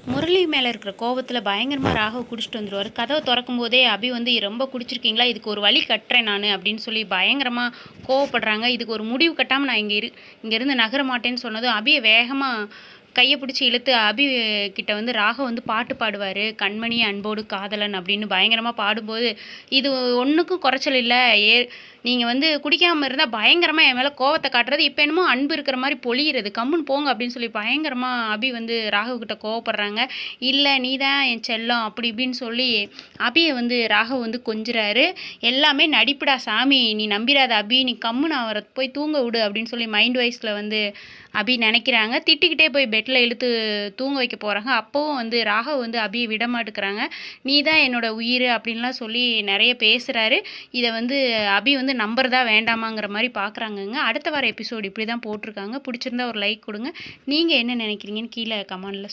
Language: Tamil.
முரளி மேலே இருக்கிற கோவத்தில் பயங்கரமாக ராகவ் குடிச்சிட்டு வந்துடுவார். கதவை திறக்கும் போதே அபி வந்து ரொம்ப குடிச்சிருக்கீங்களா, இதுக்கு ஒரு வழி கட்டுறேன் நான் அப்படின்னு சொல்லி பயங்கரமாக கோவப்படுறாங்க. இதுக்கு ஒரு முடிவு கட்டாமல் நான் இங்கேருந்து நகர மாட்டேன்னு சொன்னதும் அபியை வேகமாக கையை பிடிச்சி இழுத்து அபி கிட்ட வந்து ராகவ் வந்து பாட்டு பாடுவார். கண்மணி அன்போடு காதலன் அப்படின்னு பயங்கரமாக பாடும்போது, இது ஒன்றுக்கும் குறைச்சல் இல்லை. நீங்கள் வந்து குடிக்காமல் இருந்தால் பயங்கரமாக என் மேலே கோவத்தை காட்டுறது, இப்போ என்னமோ அன்பு இருக்கிற மாதிரி பொழியிறது, கம்முன்னு போங்க அப்படின்னு சொல்லி பயங்கரமாக அபி வந்து ராகவ் கிட்ட கோவப்படுறாங்க. இல்லை நீ தான் என் செல்லம் அப்படி இப்படின்னு சொல்லி அபியை வந்து ராகவ் வந்து கொஞ்சுறாரு. எல்லாமே நடிப்புடா சாமி, நீ நம்பிடாத அபி, நீ கம்முன்னு அவரை போய் தூங்க விடு அப்படின்னு சொல்லி மைண்ட் வைஸில் வந்து அபி நினைக்கிறாங்க. திட்டிக்கிட்டே போய் பெட்டில் இழுத்து தூங்க வைக்க போகிறாங்க. அப்போவும் வந்து ராகவ் வந்து அபியை விட மாட்டுக்கிறாங்க. நீ தான் என்னோட உயிர் அப்படின்லாம் சொல்லி நிறைய பேசுகிறாரு. இதை வந்து அபி வந்து நம்புறதா வேண்டாமாங்கிற மாதிரி பார்க்குறாங்கங்க. அடுத்த வார எபிசோடு இப்படி தான் போட்டிருக்காங்க. பிடிச்சிருந்தா ஒரு லைக் கொடுங்க. நீங்கள் என்ன நினைக்கிறீங்கன்னு கீழே கமெண்டில்